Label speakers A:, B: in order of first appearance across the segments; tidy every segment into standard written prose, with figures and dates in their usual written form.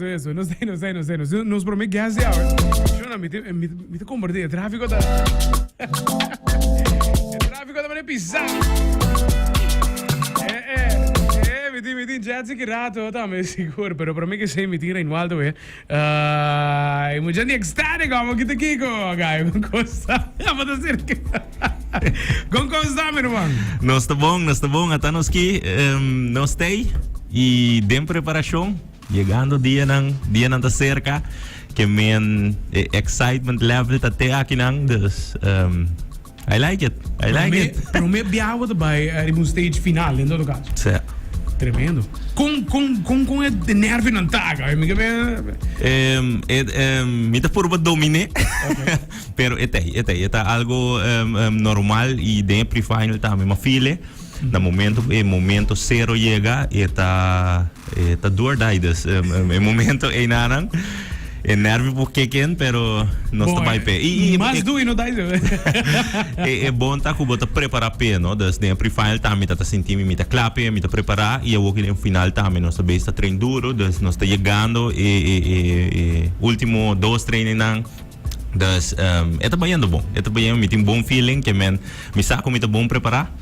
A: Eso. Não sei. Nos promete gas de hour. Shona, me te converti. Tráfico tá... Tráfico tá me pisar. Mi tin jazz que rato também seguro, pero para mim que sei mi tin Reinwald tey. E muito gente ecstatic como que te kiko, guy. Com coisa. Já vou dizer que. Com coisa, meu irmão.
B: Nós tá bom, até nós aqui, nós tey e dem preparação, chegando dia não tá cerca, que men excitement level tá até aqui não, dus I like it.
A: Para mim biawa também no stage final, em todo caso.
B: Certo.
A: Tremendo. Com é nervo não tá, cara.
B: Me tá por domine. Pero é algo normal e de pre-final também. Mas filha, no momento zero chega, tá dor daidas. Momento é nada. É nervo porque quem, pero não está bem pé.
A: Mas do e não dá isso.
B: É bom tá que bota preparar pé, não? Desde o pre-final também tá sentindo, me tá clape, me tá preparar e eu vou que no final também nós também está treino duro, desde nós está chegando e último 2 treinos não. Dus é também ando bom, me tem bom feeling que me saco me tá bom preparar.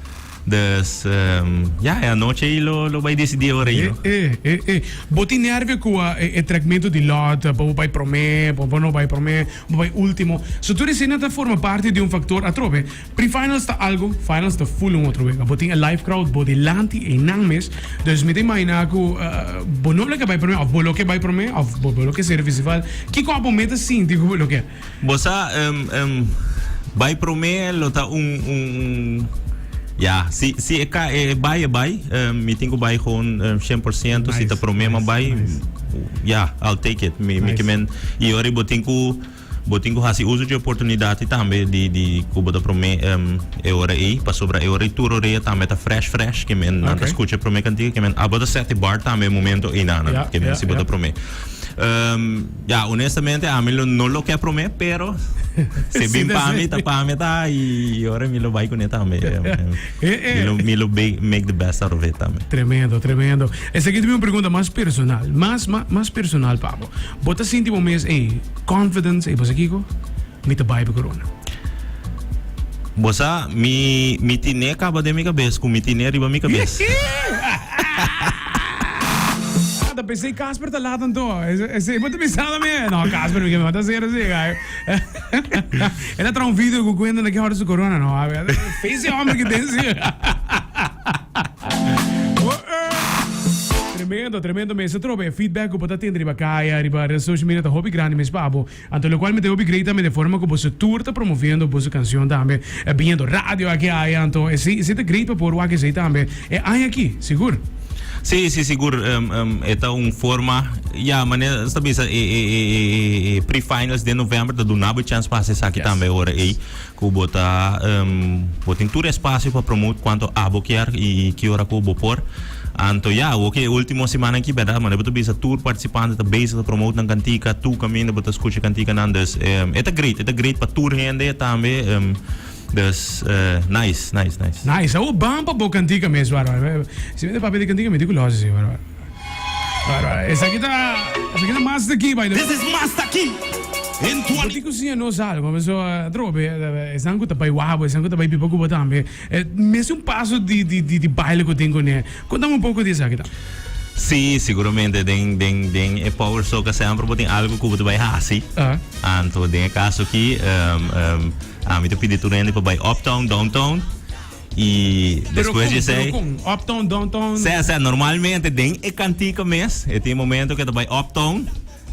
B: Dus a noite aí lo vai decidir agora aí.
A: Boti nerve com o tratamento de lot, para vai promer, para não vai promer, para vai último. Se tu recém tá forma parte de fator a trobe, pre-finals tá algo, finals tá full outro vez. Boti a live crowd, boti lanti e não mes. Dus me tem imagina que bonolo que vai promer, ou bolo que vai promer, ou bolo que serve festival. Que copo meta sim, digo bolo que.
B: Bossa vai promer, lo tá ja, se é vai, me tenho que vai com 100%, se tá problema vai, ja, I'll take it. E agora botinho hasi uso de oportunidade também de cuba da prome hora aí, para sobrar hora e tudo aí também tá fresh, que men não escuta prome cantiga, que men abota sete bar também momento e nada, que men se bota prome. Honestamente, a mim não lo quer prometer, pero se bem para mim tá e agora me lo vai com ele também. Me lo make the best out of it também.
A: Tremendo. Essa aqui é uma pergunta mais personal, mais personal, Pablo. Bota sentir um mês, confidence, você aqui, me tá bem para corona.
B: Você me tinha acaba de minha cabeça, com me tinha riba minha cabeça.
A: Pensei Casper tá lá tanto. Esse muito pensado mesmo. Não, Casper me mata ser assim, cara. Ele tá um vídeo com cuenta naquela hora do corona, não. Fez esse homem que tem assim. Tremendo mesmo. Se trobe feedback que pode ter riba caia, riba social media tá hobby grande mesmo, pabo. Então, o qual me deu hobby great também de forma que você tour tá promovendo você canção também, vindo rádio aqui aí, então esse tá great para por o que sei também. É aí aqui, seguro.
B: Sim, seguro. É uma forma. Mas sabe, pre-finals de novembro, tá dando uma chance para acessar aqui também agora aí. Que bota todo espaço para promover quanto abo quer e que hora que eu vou pôr. Então, última semana aqui, verdade, mas eu vou tour participante, tá base para promover na cantica, tu caminho, vou escutar cantica nandes. É great para tour rende também. Dus, nice.
A: Nice, é o bom para boa cantiga mesmo, Bárbara. Se me der papel de cantiga, me digo logo assim, Bárbara. Essa aqui tá Master Key, by the way.
C: This is Master Key!
A: Eu digo sim, não sabe, mas eu trobe, essa angu tá bem uau, essa angu tá bem pipoco também. Mesmo passo de baile que eu tenho, né? Conta um pouco disso aqui, tá?
B: Sim, seguramente é power so que sempre tem algo que você vai fazer. Então, tem caso aqui, me pedi tudo para vai uptown, downtown e depois de sei
A: uptown, downtown.
B: Normalmente tem cantica mesmo, tem momento que vai uptown,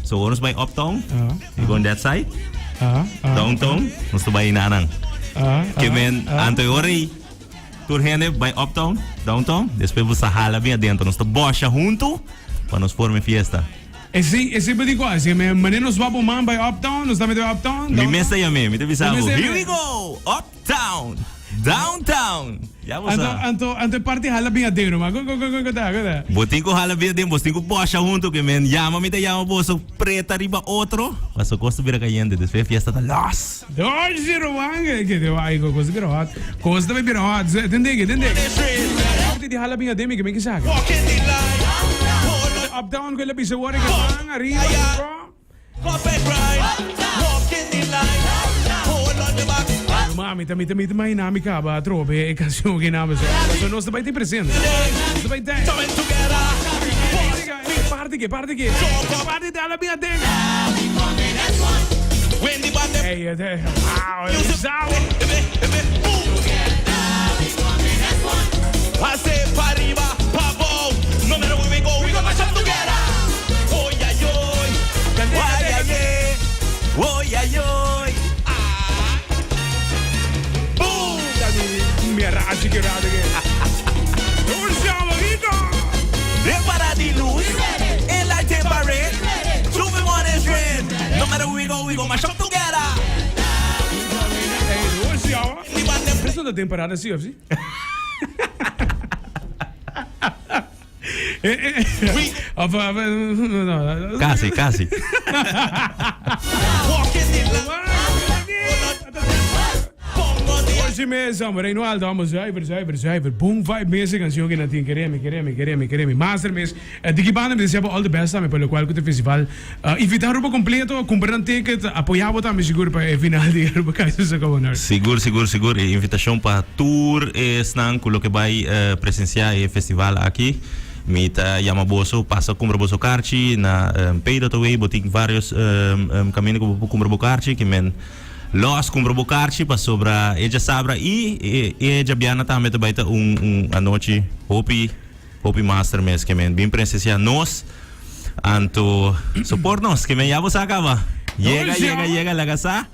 B: so vamos vai uptown, e on that side, downtown, nós vai nanang. Que men anterior tur rende vai uptown, downtown, depois você Hla Bin Aden, nós bocha junto para nos formar fiesta.
A: Esse tipo de coisa, mas nós vamos man by uptown, nós também vai uptown.
B: Me messa ya me te avisamos. Here we go, uptown, downtown. Ya você.
A: Anto parte Hla Bin Aden, mas go.
B: Botinho com Hla Bin Aden, botinho bocha junto que men llama me te llama bolso preta riba outro. Mas o custo vira caindo, depois fiesta tá loss.
A: Hoje Roang, que deu aí coisa vira hot. Coisa também vira hot. Entende? De Hla Bin Aden que me que saca. Uptown ko labi sa wari ka bang arriba bro.
C: Perfect grind. Walking in line. Hold on the back.
A: Mami, tamay nami ka ba trobe e kasyon ginama sa. So no sabay ti presente. Sabay te.
C: Coming together.
A: Party ke. Party de Hla Bin Aden.
C: When the band them
A: Hey, wow, sour.
C: I say pa arriba, pa bow. No matter where we go, we gonna mash up together. Oh yeah, yoy. Oh yeah, yeah. Oh yeah, yoy. Ah. Boom.
A: Mirage que rada que. Não chama, Rico.
C: Repara de luz. And light and parade. Two in one is red. No matter where we go mash up together.
A: Hey, não chama.
C: The band them
A: Presta da temporada assim, assim.
B: Casi.
C: walking in line.
A: Hoje mesmo, Reinwald, vamos zuiver. Boom vibe mesmo, canção que não tem quereme. Master mesmo. De que banda me desejo all the best também pelo qual que o festival. Invitar o completo, comprar um ticket, apoiar o também seguro para o final de ano, para isso se acabar.
B: Seguro. Invitação para tour snang kulo que vai presenciar o festival aqui. Mita Yamaboso passa compra boso karchi na payda to way boting vários caminho que compra bo karchi que men los compra bo karchi para sobra eja sabra e eja biana também to baita a noite hopi master mes que men bem presenciar nos anto support nos que men yabo acaba llega la casa.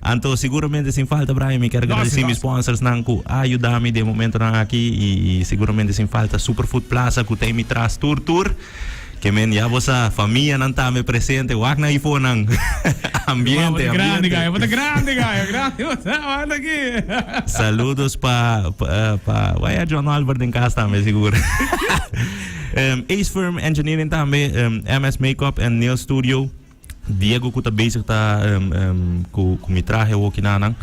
B: Anto seguramente sem falta Brian, me quero agradecer meus sponsors nanku ajudar-me de momento aqui e seguramente sem falta Superfood Plaza que tem me traz tour que men já vossa família não tá me presente o na iPhone nang ambiente
A: grande você aqui
B: saludos para vai a John Albert em casa também seguro Ace Firm Engineering também MS Makeup and Nail Studio Diego que está bezig com me traje aqui na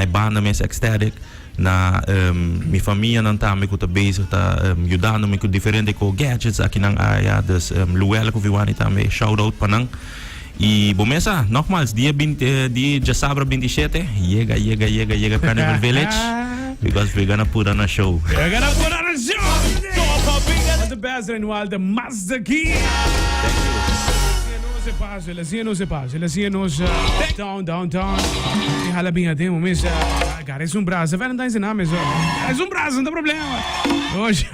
B: banda mes ecstatic na minha família não também que está bezig está ajudando-me com diferentes gadgets aqui na área dus Luella que viu também shout out para nang e bomesa nogmaals dia Sabra 27 llega Carnival Village because we're gonna put on a show.
A: The best Reinwald, the master key. La sia non se downtown. E Hla Bin Aden, momento, cara, é braço. Valentine's name, é braço, não tem problema. Hoje,